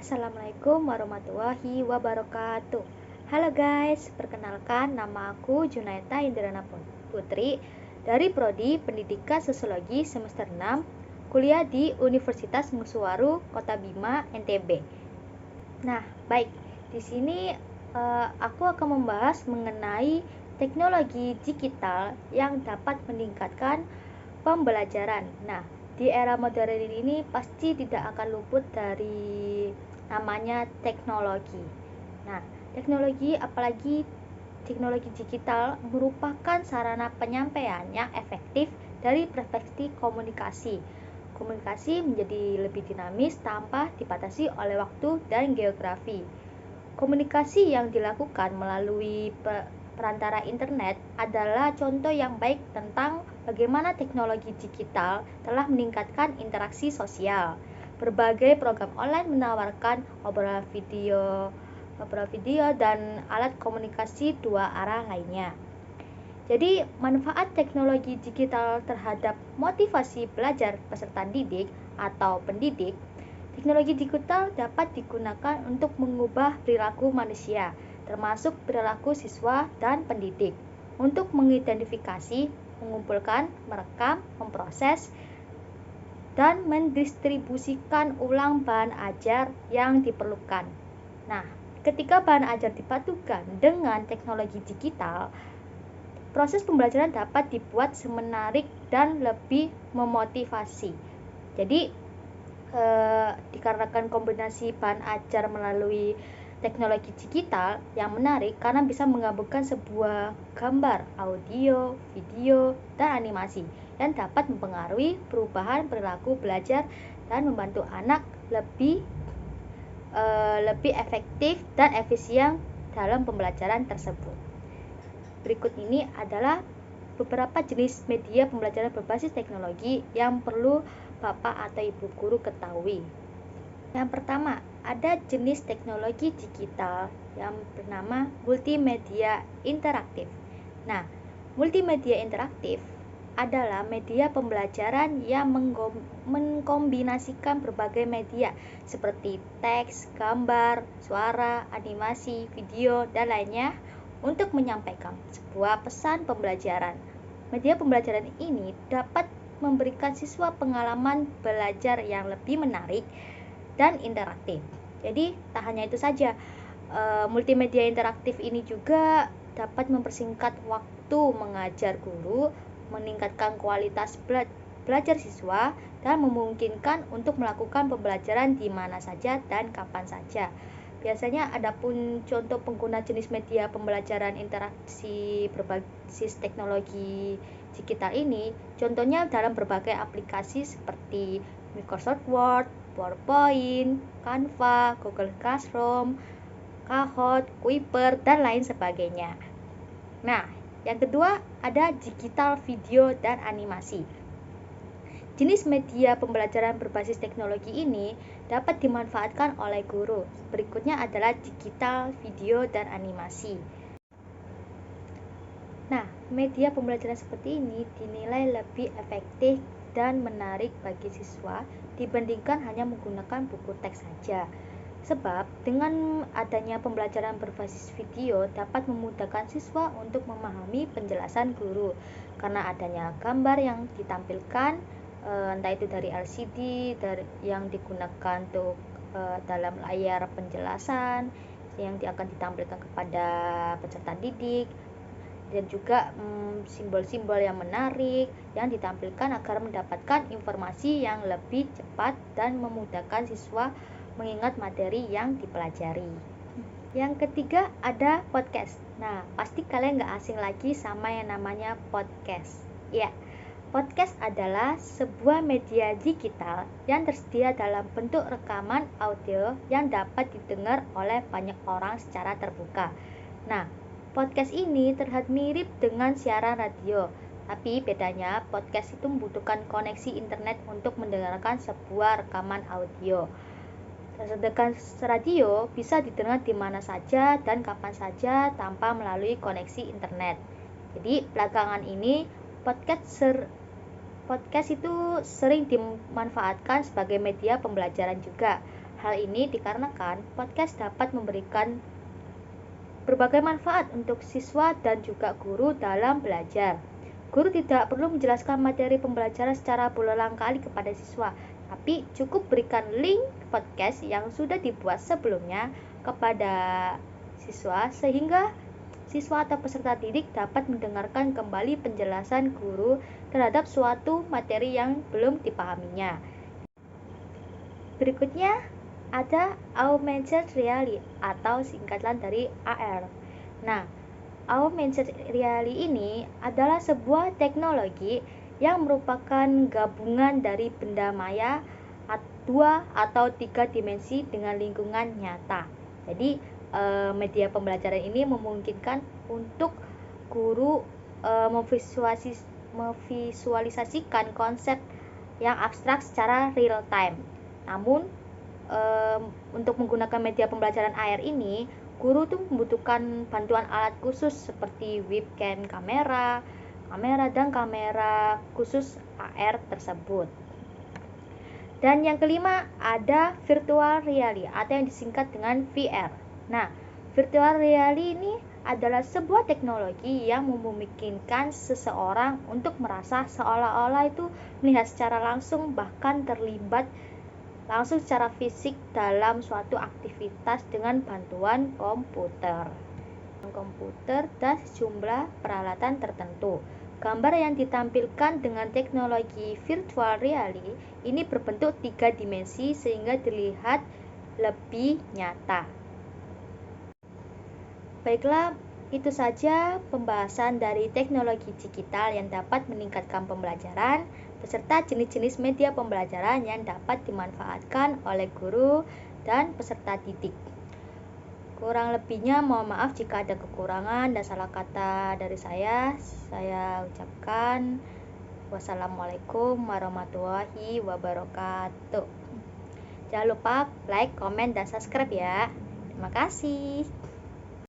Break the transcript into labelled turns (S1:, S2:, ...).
S1: Assalamualaikum warahmatullahi wabarakatuh. Halo guys, perkenalkan nama aku Junaita Indrana Putri dari Prodi Pendidikan Sosiologi semester 6, kuliah di Universitas Mercusuar, Kota Bima, NTB. Nah, baik. Di sini aku akan membahas mengenai teknologi digital yang dapat meningkatkan pembelajaran. Nah, di era modern ini pasti tidak akan luput dari namanya teknologi. Nah, teknologi apalagi teknologi digital merupakan sarana penyampaian yang efektif dari perspektif komunikasi. Komunikasi menjadi lebih dinamis tanpa dibatasi oleh waktu dan geografi. Komunikasi yang dilakukan melalui perantara internet adalah contoh yang baik tentang bagaimana teknologi digital telah meningkatkan interaksi sosial. Berbagai program online menawarkan obrolan video dan alat komunikasi dua arah lainnya. Jadi, manfaat teknologi digital terhadap motivasi belajar peserta didik atau pendidik. Teknologi digital dapat digunakan untuk mengubah perilaku manusia, termasuk perilaku siswa dan pendidik, untuk mengidentifikasi, mengumpulkan, merekam, memproses, dan mendistribusikan ulang bahan ajar yang diperlukan. Nah, ketika bahan ajar dipadukan dengan teknologi digital, proses pembelajaran dapat dibuat semenarik dan lebih memotivasi. Jadi, dikarenakan kombinasi bahan ajar melalui teknologi digital yang menarik karena bisa menggabungkan sebuah gambar, audio, video, dan animasi yang dapat mempengaruhi perubahan perilaku belajar dan membantu anak lebih efektif dan efisien dalam pembelajaran tersebut. Berikut ini adalah beberapa jenis media pembelajaran berbasis teknologi yang perlu Bapak atau Ibu guru ketahui. Yang pertama, ada jenis teknologi digital yang bernama multimedia interaktif. Nah, multimedia interaktif adalah media pembelajaran yang mengkombinasikan berbagai media seperti teks, gambar, suara, animasi, video, dan lainnya untuk menyampaikan sebuah pesan pembelajaran. Media pembelajaran ini dapat memberikan siswa pengalaman belajar yang lebih menarik dan interaktif. Jadi, tak hanya itu saja, multimedia interaktif ini juga dapat mempersingkat waktu mengajar guru, meningkatkan kualitas belajar siswa, dan memungkinkan untuk melakukan pembelajaran di mana saja dan kapan saja. Biasanya adapun contoh pengguna jenis media pembelajaran interaksi berbasis teknologi digital ini, contohnya dalam berbagai aplikasi seperti Microsoft Word, PowerPoint, Canva, Google Classroom, Kahoot, Kuiper, dan lain sebagainya. Nah, yang kedua ada digital video dan animasi. Jenis media pembelajaran berbasis teknologi ini dapat dimanfaatkan oleh guru. Berikutnya adalah digital video dan animasi. Nah, media pembelajaran seperti ini dinilai lebih efektif dan menarik bagi siswa dibandingkan hanya menggunakan buku teks saja. Sebab, dengan adanya pembelajaran berbasis video dapat memudahkan siswa untuk memahami penjelasan guru karena adanya gambar yang ditampilkan, entah itu dari LCD yang digunakan untuk dalam layar penjelasan yang akan ditampilkan kepada peserta didik, dan juga simbol-simbol yang menarik yang ditampilkan agar mendapatkan informasi yang lebih cepat dan memudahkan siswa mengingat materi yang dipelajari. Yang ketiga ada podcast. Nah, pasti kalian gak asing lagi sama yang namanya podcast. Ya, podcast adalah sebuah media digital yang tersedia dalam bentuk rekaman audio yang dapat didengar oleh banyak orang secara terbuka. Nah, podcast ini terlihat mirip dengan siaran radio, tapi bedanya podcast itu membutuhkan koneksi internet untuk mendengarkan sebuah rekaman audio. Sedangkan radio bisa didengar di mana saja dan kapan saja tanpa melalui koneksi internet. Jadi belakangan ini podcast itu sering dimanfaatkan sebagai media pembelajaran juga. Hal ini dikarenakan podcast dapat memberikan berbagai manfaat untuk siswa dan juga guru dalam belajar. Guru tidak perlu menjelaskan materi pembelajaran secara berulang kali kepada siswa, tapi cukup berikan link podcast yang sudah dibuat sebelumnya kepada siswa sehingga siswa atau peserta didik dapat mendengarkan kembali penjelasan guru terhadap suatu materi yang belum dipahaminya. Berikutnya ada augmented reality atau singkatan dari AR. Nah, augmented reality ini adalah sebuah teknologi yang merupakan gabungan dari benda maya 2 atau 3 dimensi dengan lingkungan nyata. Jadi, media pembelajaran ini memungkinkan untuk guru memvisualisasikan konsep yang abstrak secara real time. Namun, untuk menggunakan media pembelajaran AR ini, guru tuh membutuhkan bantuan alat khusus seperti webcam kamera dan kamera khusus AR tersebut. Dan yang kelima ada virtual reality atau yang disingkat dengan VR. Nah, virtual reality ini adalah sebuah teknologi yang memungkinkan seseorang untuk merasa seolah-olah itu melihat secara langsung bahkan terlibat langsung secara fisik dalam suatu aktivitas dengan bantuan komputer dan sejumlah peralatan tertentu. Gambar yang ditampilkan dengan teknologi virtual reality ini berbentuk 3 dimensi sehingga dilihat lebih nyata. Baiklah, itu saja pembahasan dari teknologi digital yang dapat meningkatkan pembelajaran beserta jenis-jenis media pembelajaran yang dapat dimanfaatkan oleh guru dan peserta didik. Kurang lebihnya mohon maaf jika ada kekurangan dan salah kata dari saya. Saya ucapkan wassalamualaikum warahmatullahi wabarakatuh. Jangan lupa like, komen, dan subscribe ya. Terima kasih.